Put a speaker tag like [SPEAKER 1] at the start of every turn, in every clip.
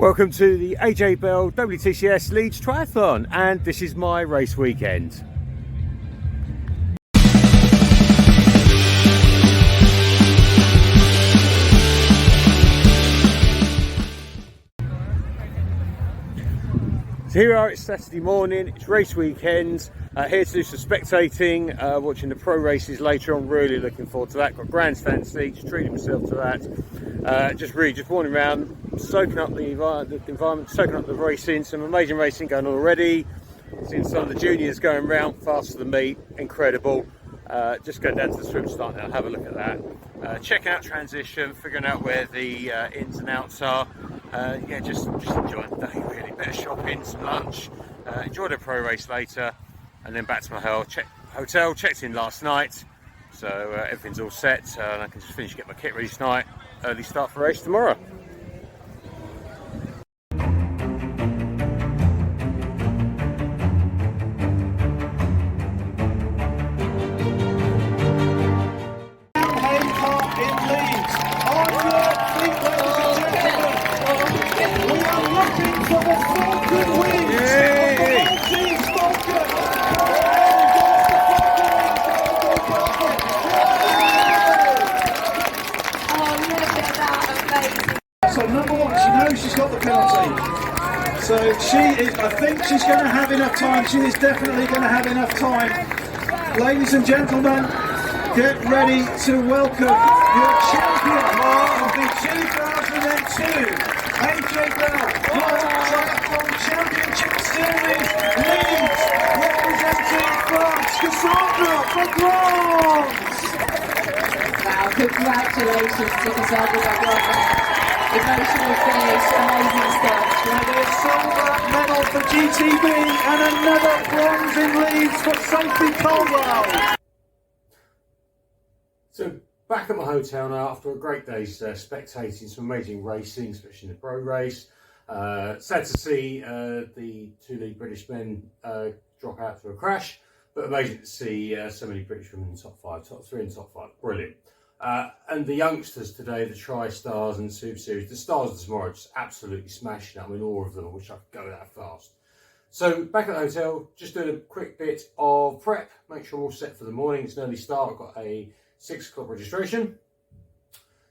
[SPEAKER 1] Welcome to the Bell WTCS Leeds Triathlon, and this is my race weekend. So here we are, it's Saturday morning, it's race weekend, here to do some spectating, watching the pro races later on, really looking forward to that. Got grandstand seats, treating myself to that, just wandering around, soaking up the environment, soaking up the racing, some amazing racing going on already, seeing some of the juniors going round faster than me, incredible. Just going down to the swim start now, have a look at that. Check out transition, figuring out where the ins and outs are. Yeah, just enjoying the day really. Bit of shopping, some lunch, enjoy the pro race later, and then back to my hotel. Checked in last night, so everything's all set, and I can just finish, get my kit ready tonight. Early start for race tomorrow.
[SPEAKER 2] So number one, she knows she's got the penalty. So I think she's going to have enough time. She is definitely going to have enough time. Ladies and gentlemen, get ready to welcome your champion of the 2002 Bell Triathlon Championship Series Leeds, representing France, Cassandra for bronze.
[SPEAKER 3] Wow, congratulations to Cassandra. Emotional finish, amazing stuff.
[SPEAKER 2] With a silver medal for GTB and another bronze in Leeds for Sophie Caldwell.
[SPEAKER 1] So back at my hotel now after a great day's spectating some amazing racing, especially in the pro race. Sad to see the two lead British men drop out through a crash, but amazing to see so many British women in the top five, top three and top five. Brilliant. And the youngsters today, the Tri-Stars and Super Series, the stars of tomorrow, just absolutely smashing it. I'm in awe of them. I wish I could go that fast. So back at the hotel, just doing a quick bit of prep, make sure I'm all set for the morning. It's an early start. I've got a 6 o'clock registration,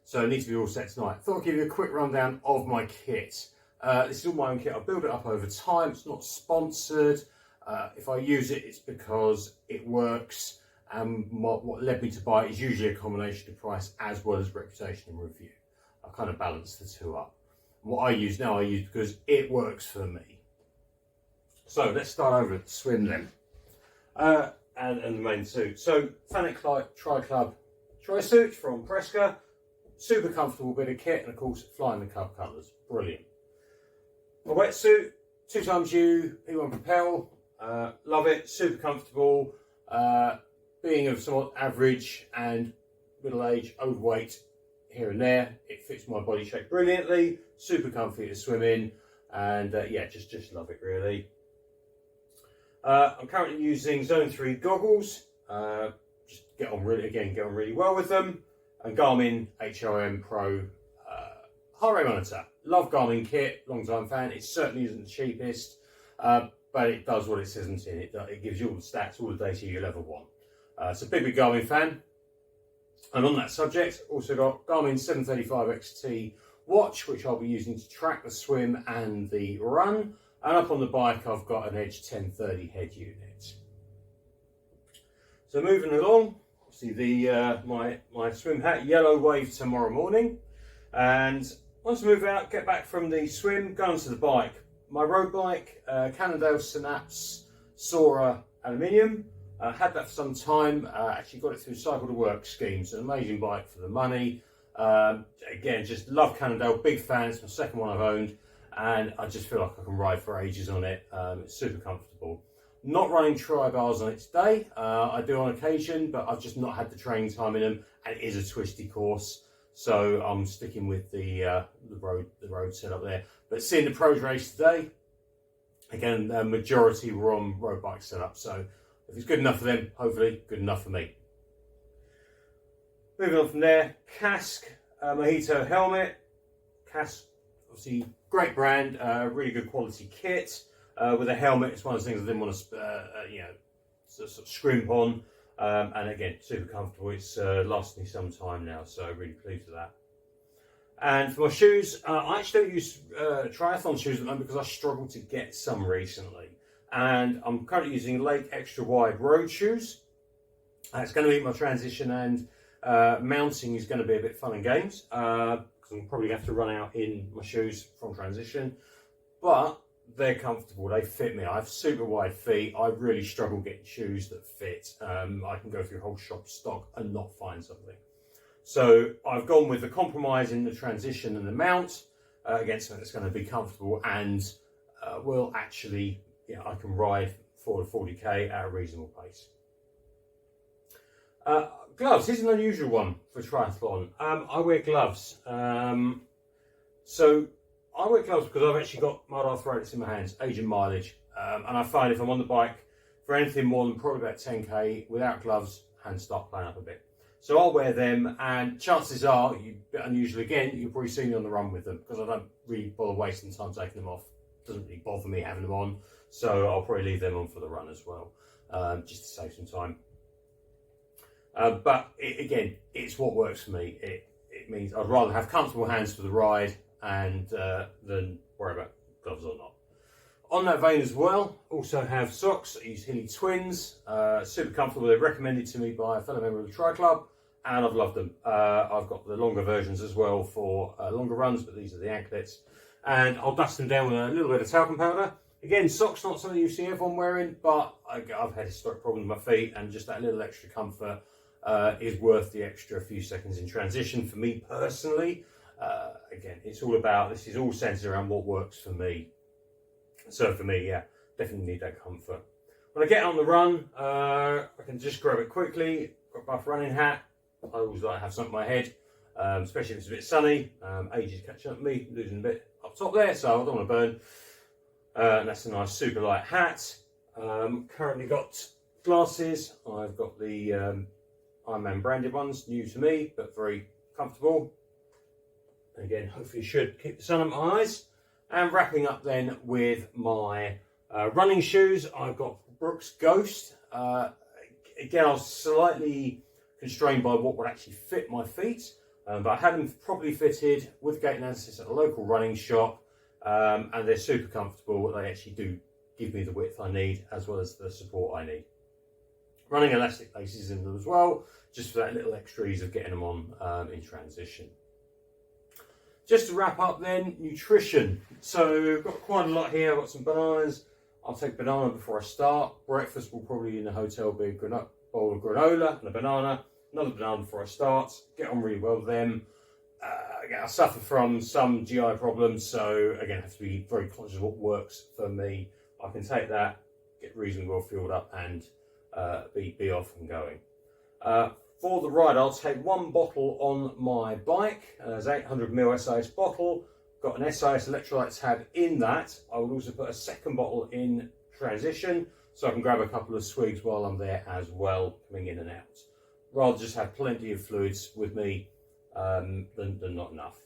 [SPEAKER 1] so I need to be all set tonight. Thought I'd give you a quick rundown of my kit. This is all my own kit. I build it up over time. It's not sponsored. If I use it, it's because it works. And what led me to buy it is usually a combination of price as well as reputation and review. I kind of balance the two up. What I use now, I use because it works for me. So let's start over at the swim then. And the main suit. So Fanic Tri-Club Tri-Suit from Presca. Super comfortable bit of kit, and of course flying the club colours. Brilliant. My wetsuit, 2XU P1 Propel. Love it, super comfortable. Being of somewhat average and middle age, overweight here and there, it fits my body shape brilliantly. Super comfy to swim in, and yeah, just love it really. I'm currently using Zone 3 goggles. Just get on really well with them. And Garmin HRM Pro heart rate monitor. Love Garmin kit, long time fan. It certainly isn't the cheapest, but it does what it says in it. It gives you all the stats, all the data you ever want. So big Garmin fan. And on that subject, also got Garmin 735 XT watch, which I'll be using to track the swim and the run. And up on the bike, I've got an Edge 1030 head unit. So moving along, see the my swim hat, yellow wave tomorrow morning. And once I move out, get back from the swim, go onto the bike. My road bike, Cannondale Synapse Sora Aluminium. Had that for some time, actually got it through Cycle to Work schemes, an amazing bike for the money. Again, just love Cannondale, big fan, it's my second one I've owned, and I just feel like I can ride for ages on it. It's super comfortable. Not running tri-bars on it today, I do on occasion, but I've just not had the training time in them, and it is a twisty course, so I'm sticking with the road setup there. But seeing the pros race today, again, the majority were on road bike setup, so if it's good enough for them, hopefully good enough for me. Moving on from there, casque, mojito helmet. Casque, obviously great brand, really good quality kit with a helmet. It's one of the things I didn't want to, sort of scrimp on. And again, super comfortable. It's lasted me some time now, so really pleased with that. And for my shoes, I actually don't use triathlon shoes at the moment because I struggle to get some recently. And I'm currently using Lake Extra Wide road shoes. It's going to be my transition, and mounting is going to be a bit fun and games because I'm probably going to have to run out in my shoes from transition. But they're comfortable, they fit me. I have super wide feet. I really struggle getting shoes that fit. I can go through a whole shop stock and not find something. So I've gone with the compromise in the transition and the mount against something that's going to be comfortable and will actually, I can ride 4 to 40k at a reasonable pace. Gloves, here's an unusual one for triathlon. I wear gloves. So I wear gloves because I've actually got mild arthritis in my hands, age and mileage. And I find if I'm on the bike for anything more than probably about 10k without gloves, hands start playing up a bit. So I'll wear them, and chances are, a bit unusual again, you'll probably see me on the run with them because I don't really bother wasting time taking them off. It doesn't really bother me having them on, so I'll probably leave them on for the run as well, just to save some time. But again, it's what works for me. It means I'd rather have comfortable hands for the ride and than worry about gloves or not. On that vein as well, also have socks. I use Hilly Twins, super comfortable. They're recommended to me by a fellow member of the Tri Club, and I've loved them. I've got the longer versions as well for longer runs, but these are the anklets. And I'll dust them down with a little bit of talcum powder. Again, socks not something you see everyone wearing, but I've had historic problems with my feet, and just that little extra comfort is worth the extra few seconds in transition for me personally. Again, it's all about, this is all centered around what works for me. So for me, yeah, definitely need that comfort. When I get on the run, I can just grab it quickly. Got a buff running hat. I always like to have something on my head, especially if it's a bit sunny. Age is catching up with me, losing a bit up top there, so I don't want to burn. And that's a nice super light hat. Currently got glasses. I've got the Ironman branded ones, new to me, but very comfortable. Again, hopefully should keep the sun on my eyes. And wrapping up then with my running shoes, I've got Brooks Ghost. Again, I was slightly constrained by what would actually fit my feet, but I had them properly fitted with gait analysis at a local running shop, and they're super comfortable. They actually do give me the width I need as well as the support I need. Running elastic laces in them as well, just for that little extra ease of getting them on in transition. Just to wrap up then, nutrition. So I've got quite a lot here. I've got some bananas. I'll take banana before I start. Breakfast will probably in the hotel be a bowl of granola and a banana. Another banana before I start. Get on really well with them. Again, I suffer from some GI problems, so again, I have to be very conscious of what works for me. I can take that, get reasonably well filled up, and be off and going. For the ride, I'll take one bottle on my bike. There's 800ml SAS bottle. Got an SAS electrolyte tab in that. I will also put a second bottle in transition, so I can grab a couple of swigs while I'm there as well, coming in and out. Rather just have plenty of fluids with me than not enough.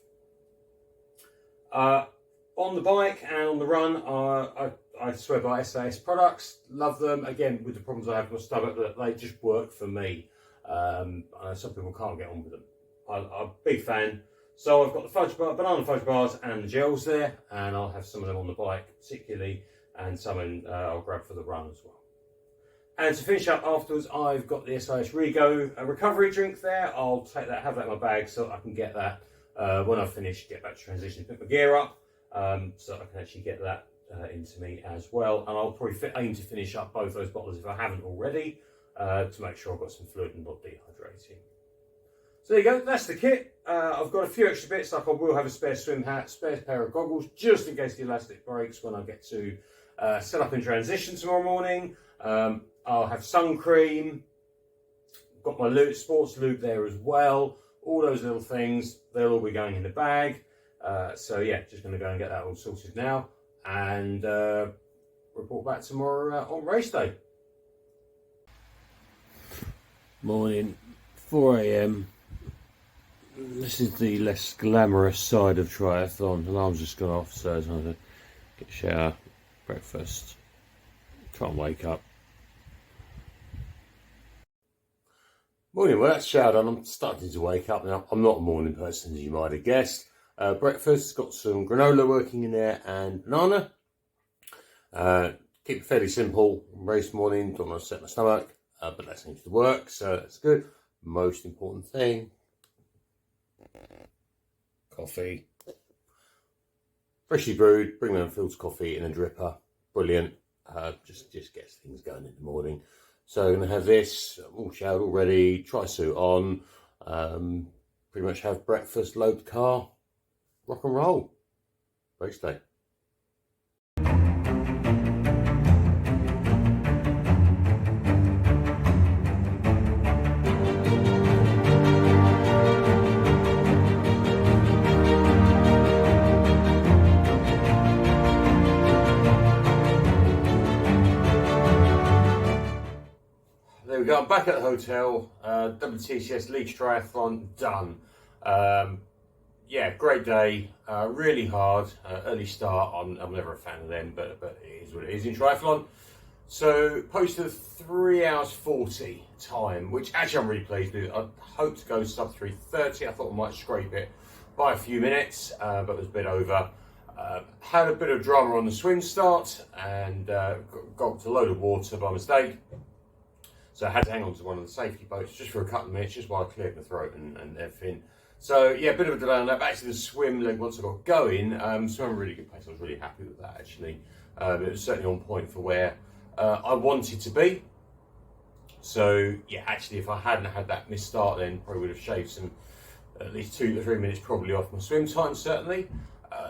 [SPEAKER 1] On the bike and on the run, I swear by SAS products. Love them. Again, with the problems I have with my stomach, that they just work for me. I know some people can't get on with them. I'm a big fan. So I've got the banana fudge bars and the gels there, and I'll have some of them on the bike particularly, and some I'll grab for the run as well. And to finish up afterwards, I've got the SAS Rego recovery drink there. I'll take that, have that in my bag so I can get that when I've finished, get back to transition, pick my gear up, so I can actually get that into me as well. And I'll probably aim to finish up both those bottles if I haven't already, to make sure I've got some fluid and not dehydrating. So there you go, that's the kit. I've got a few extra bits, like I will have a spare swim hat, spare pair of goggles, just in case the elastic breaks when I get to set up in transition tomorrow morning. I'll have sun cream, got my sports lube there as well. All those little things, they'll all be going in the bag. So yeah, just going to go and get that all sorted now, and report back tomorrow on race day. Morning, 4 AM. This is the less glamorous side of triathlon. Alarm's just gone off, so I'm going to get a shower, breakfast, try and wake up. Morning, well that's showered on. I'm starting to wake up now. I'm not a morning person, as you might have guessed. Breakfast, got some granola working in there and banana. Keep it fairly simple. Race morning, don't want to set my stomach, but that seems to work, so that's good. Most important thing, coffee. Freshly brewed, bring my own filter coffee in a dripper. Brilliant. Just gets things going in the morning. So I'm going to have this, all showered already, tri-suit on, pretty much have breakfast, load the car, rock and roll. Race day. There we go, I'm back at the hotel, WTCS Leeds Triathlon done. Yeah, great day, really hard, early start. I'm never a fan of them, but it is what it is in triathlon. So posted a 3 hours 40 time, which actually I'm really pleased with. I hope to go sub 3:30. I thought I might scrape it by a few minutes, but it was a bit over. Had a bit of drama on the swim start and got a load of water by mistake. So I had to hang on to one of the safety boats just for a couple of minutes, just while I cleared my throat and everything. So yeah, a bit of a delay on that, but actually the swim leg, once I got going, swam a really good pace. I was really happy with that actually. It was certainly on point for where I wanted to be. So yeah, actually if I hadn't had that missed start, then probably would have shaved some, at least 2 to 3 minutes probably off my swim time certainly.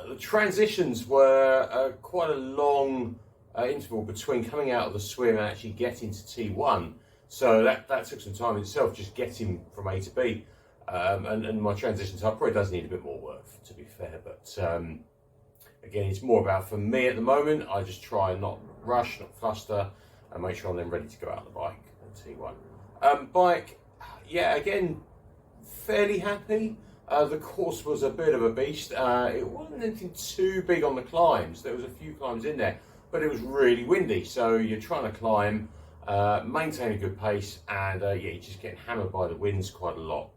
[SPEAKER 1] The transitions were quite a long interval between coming out of the swim and actually getting to T1. So that took some time in itself, just getting from A to B. And my transition time probably does need a bit more work, to be fair. But again, it's more about, for me at the moment, I just try and not rush, not fluster, and make sure I'm then ready to go out on the bike at T1. Bike, yeah, again, fairly happy. The course was a bit of a beast. It wasn't anything too big on the climbs. There was a few climbs in there, but it was really windy. So you're trying to climb, maintain a good pace, and yeah, you're just getting hammered by the winds quite a lot.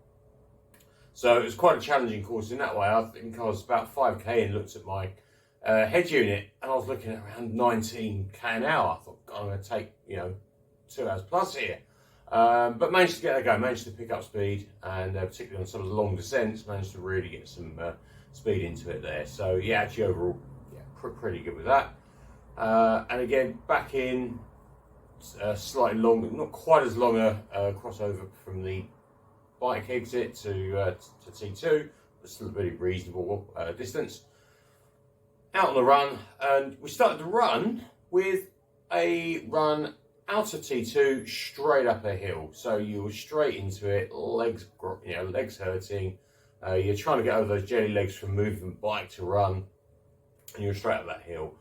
[SPEAKER 1] So it was quite a challenging course in that way. I think I was about 5k and looked at my head unit, and I was looking at around 19k an hour. I thought, God, I'm going to take 2 hours plus here. But managed to get a go, managed to pick up speed, and particularly on some of the long descents, managed to really get some speed into it there. So yeah, actually overall, yeah, pretty good with that. And again, back in slightly longer, not quite as long a crossover from the bike exit to T2, but still a very reasonable distance. Out on the run, and we started the run with a run out of T2 straight up a hill. So you were straight into it, legs hurting. You're trying to get over those jelly legs from moving bike to run, and you're straight up that hill.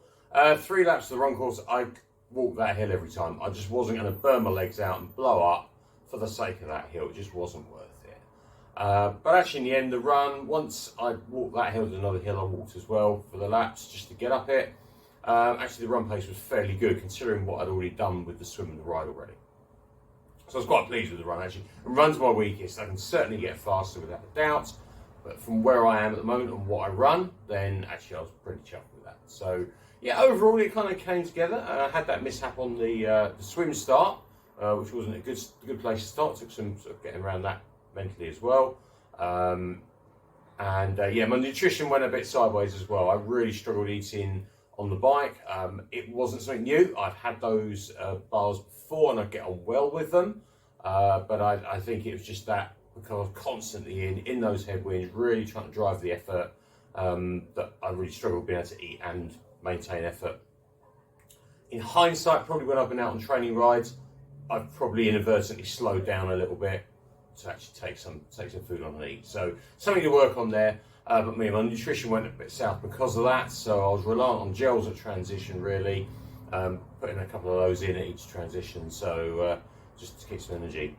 [SPEAKER 1] 3 laps of the run course, I walked that hill every time. I just wasn't going to burn my legs out and blow up for the sake of that hill. It just wasn't worth it. But actually in the end, the run, once I walked that hill to another hill, I walked as well for the laps just to get up it. Actually the run pace was fairly good considering what I'd already done with the swim and the ride already. So I was quite pleased with the run actually. And run's my weakest. I can certainly get faster without a doubt. But from where I am at the moment and what I run, then actually I was pretty chuffed with that. So yeah, overall it kind of came together. I had that mishap on the swim start, which wasn't a good place to start. Took some sort of getting around that mentally as well. Yeah, my nutrition went a bit sideways as well. I really struggled eating on the bike. It wasn't something new. I'd had those bars before and I'd get on well with them. But I think it was just that because I was constantly in those headwinds, really trying to drive the effort, that I really struggled being able to eat and maintain effort. In hindsight, probably when I've been out on training rides, I've probably inadvertently slowed down a little bit to actually take some food on and eat. So something to work on there. But my nutrition went a bit south because of that. So I was reliant on gels at transition really, putting a couple of those in at each transition. So just to keep some energy.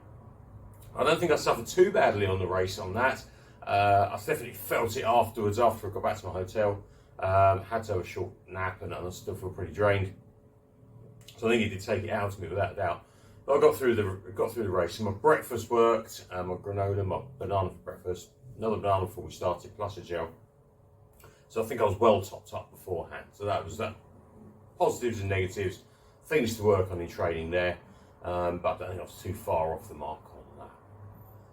[SPEAKER 1] I don't think I suffered too badly on the race on that. I definitely felt it afterwards, after I got back to my hotel. Had to have a short nap, and I still feel pretty drained. So I think it did take it out of me without a doubt. But I got through the race. So my breakfast worked, my granola, my banana for breakfast, another banana before we started, plus a gel. So I think I was well topped up beforehand. So that was that. Positives and negatives, things to work on in training there. But I don't think I was too far off the mark on that.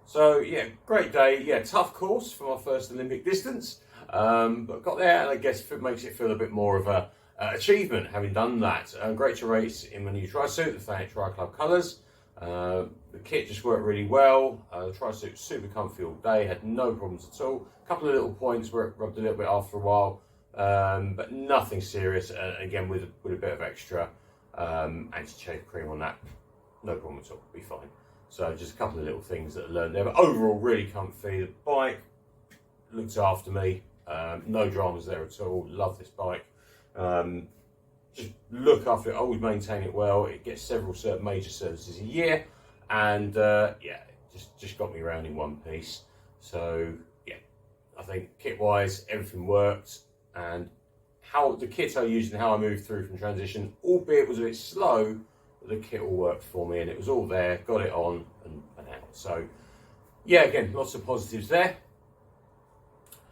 [SPEAKER 1] So yeah, great day. Yeah, tough course for my first Olympic distance. But got there, and I guess it makes it feel a bit more of a achievement having done that. Great to race in my new tri-suit, the Fanatic Tri-Club colours. The kit just worked really well. The tri-suit was super comfy all day, had no problems at all. A couple of little points where it rubbed a little bit after a while, but nothing serious. Again, with a bit of extra anti-chafe cream on that, no problem at all, be fine. So just a couple of little things that I learned there, but overall really comfy. The bike looked after me, no dramas there at all. Love this bike. Just look after it, always maintain it well. It gets several major services a year, and yeah, just got me around in one piece. So yeah, I think kit wise everything worked, and how the kit I used and how I moved through from transition, albeit was a bit slow, but the kit all worked for me, and it was all there, got it on and out. So yeah, again, lots of positives there.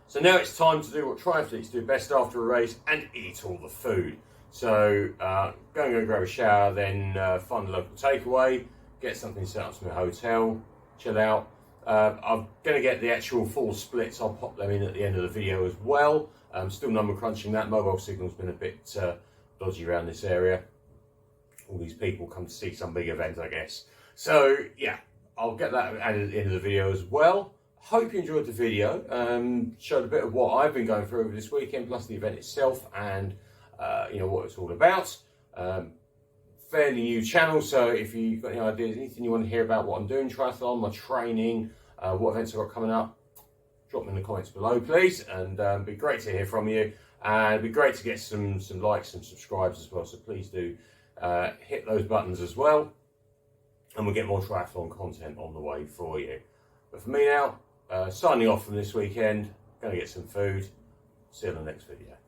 [SPEAKER 1] So now it's time to do what triathletes do best after a race, and eat all the food. So go and grab a shower, then find a local takeaway, get something set up to my hotel, chill out. I'm going to get the actual full splits. I'll pop them in at the end of the video as well. Still number crunching that. Mobile signal's been a bit dodgy around this area. All these people come to see some big event, I guess. So yeah, I'll get that added at the end of the video as well. Hope you enjoyed the video. Showed a bit of what I've been going through over this weekend, plus the event itself, and you know what it's all about. Fairly new channel, so if you've got any ideas, anything you want to hear about what I'm doing, triathlon, my training, what events I've got coming up, drop them in the comments below, please. And it'd be great to hear from you, and it'd be great to get some likes and subscribes as well. So please do hit those buttons as well, and we'll get more triathlon content on the way for you. But for me now, signing off from this weekend, going to get some food. See you in the next video.